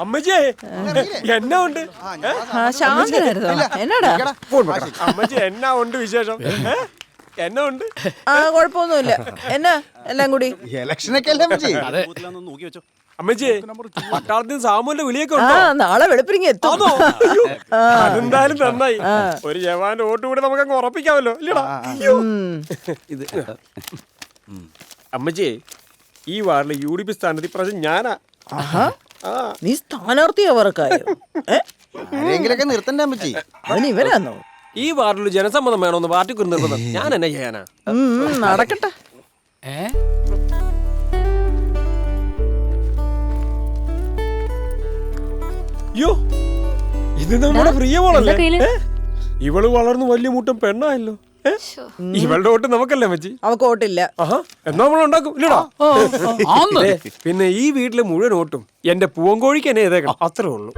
അമ്മച്ചിയെ എന്നാ ഉണ്ട് എന്നാടാ അമ്മച്ചി എന്നാ ഉണ്ട് വിശേഷം? എന്നാ ഉണ്ട്? കൊഴപ്പൊന്നുമില്ല. എന്നാ എല്ലാം കൂടി ഇലക്ഷനൊക്കെ അല്ലേ അമ്മച്ചി? അമ്മച്ചിയെ പട്ടാളത്തിൽ സാമൂന്റെ വിളിയൊക്കെ ഉണ്ടോ? നാളെ വെളുപ്പിരിങ്ങി എത്തും. അതെന്തായാലും നന്നായി. ഒരു ജവാന്റെ വോട്ട് കൂടെ നമുക്ക് അങ്ങ് ഉറപ്പിക്കാമല്ലോ ഇല്ലടാ. ഇത് അമ്മച്ചിയെ ഈ വാർഡിലെ UDP സ്ഥാനത്ത് ഇപ്രാവശ്യം ഞാനാ. നീ സ്ഥാനാർത്ഥിയാവർക്കായോ? ആരെങ്കിലൊക്കെ നിർത്തണ്ടേ അമ്മച്ചി? അതിന് ഇവരാന്നോ? ഈ വാർഡിൽ ജനസമ്മതം വേണമെന്ന് പാർട്ടിക്ക് നിർബന്ധം. ഞാൻ എന്നാ ചെയ്യാനാ? നടക്കട്ടെ. അയ്യോ ഇത് നമ്മുടെ പ്രിയ മോളല്ലേ? ഇവള് വളർന്നു വലിയ മുട്ടം പെണ്ണായല്ലോ. ഇവളുടെ വോട്ട് നമുക്കല്ലേ അമ്മച്ചി? അവക്ക് വോട്ടില്ല. എന്നാ നമ്മൾ ഉണ്ടാക്കും ഇല്ലടാ. പിന്നെ ഈ വീട്ടിലെ മുഴുവൻ വോട്ടും എന്റെ പൂവൻകോഴിക്ക് എന്നെ ഏതേക്കണം, അത്രേ ഉള്ളൂ.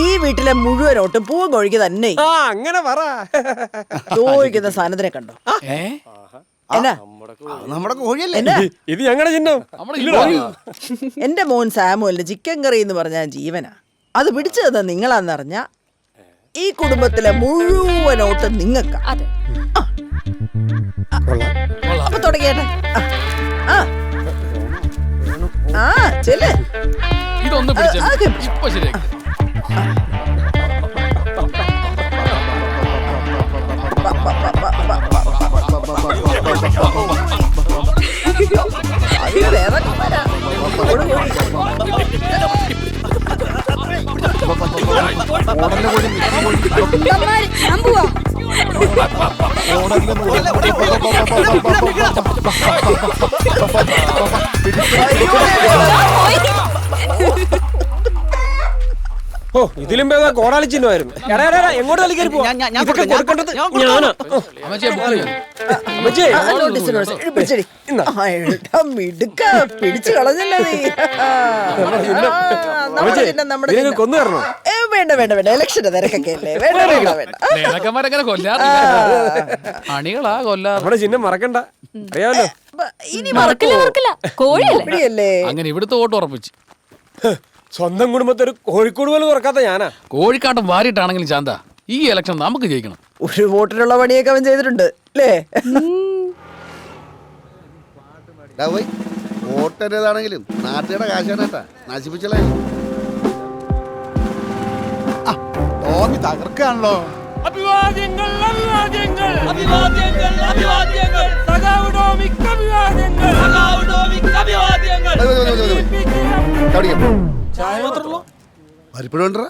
ഈ വീട്ടിലെ മുഴുവൻ വോട്ടും പൂവൻകോഴിക്ക് തന്നെ. അങ്ങനെ പറ. ചോദിക്കുന്ന സാധനത്തിനെ കണ്ടോ? എന്നാ നമ്മുടെ കോഴിയല്ലേ ഇത്? ഞങ്ങളുടെ ചിഹ്നം. എന്റെ മോൻ സാമുവലിന്റെ ചിക്കൻ കറി എന്ന് പറഞ്ഞാൽ ജീവനാ. അത് പിടിച്ചു തന്ന നിങ്ങളാന്നറിഞ്ഞ ഈ കുടുംബത്തിലെ മുഴുവൻ വോട്ടും നിങ്ങൾക്കാ. അപ്പൊ തുടങ്ങിയേട്ടെ. ചെല്ലേ ഇതൊന്ന് ഇപ്പൊ ശരിയാക്കി. ഓ ഇതിലും ഭേദം കോടാലി ചിഹ്നമായിരുന്നു. എങ്ങോട്ട് കളിക്കാൻ പിടിച്ചു കളഞ്ഞല്ലേ നീ? കൊന്നു തരണോ? വേണ്ട വേണ്ട വേണ്ട, ഇലക്ഷന്റെ തിരക്കൊക്കെ അല്ലേ. വേണ്ട വേണ്ട വേണ്ട. നമ്മുടെ ചിഹ്നം മറക്കണ്ട, അറിയാമല്ലോ. ഇനി മറക്കില്ലേ? അങ്ങനെ ഇവിടുത്തെ വോട്ട് ഉറപ്പിച്ചു. സ്വന്തം കുടുംബത്തിൽ കോഴിക്കോട് പോലും തുറക്കാത്ത ഞാനാ. കോഴിക്കാട്ടം വാരിട്ടാണെങ്കിലും ചാന്ത ഈ ഇലക്ഷൻ നമുക്ക് ജയിക്കണം. ഒരു വോട്ടിനുള്ള പണിയൊക്കെ അവൻ ചെയ്തിട്ടുണ്ട് അല്ലേ? വോട്ടേതാണെങ്കിലും നാട്ടുകാരുടെ കാശാണ് കേട്ടാ നശിപ്പിച്ചളേ. ടോമി തകർക്കാണല്ലോ. അഭിവാദ്യങ്ങൾ അഭിവാദ്യങ്ങൾ അഭിവാദ്യങ്ങൾ അഭിവാദ്യങ്ങൾ സഖാവ് ടോമിക്ക് അഭിവാദ്യങ്ങൾ സഖാവ് ടോമിക്ക് അഭിവാദ്യങ്ങൾ. ചായ മാത്രമല്ലോ പരിപ്പുണ്ട്.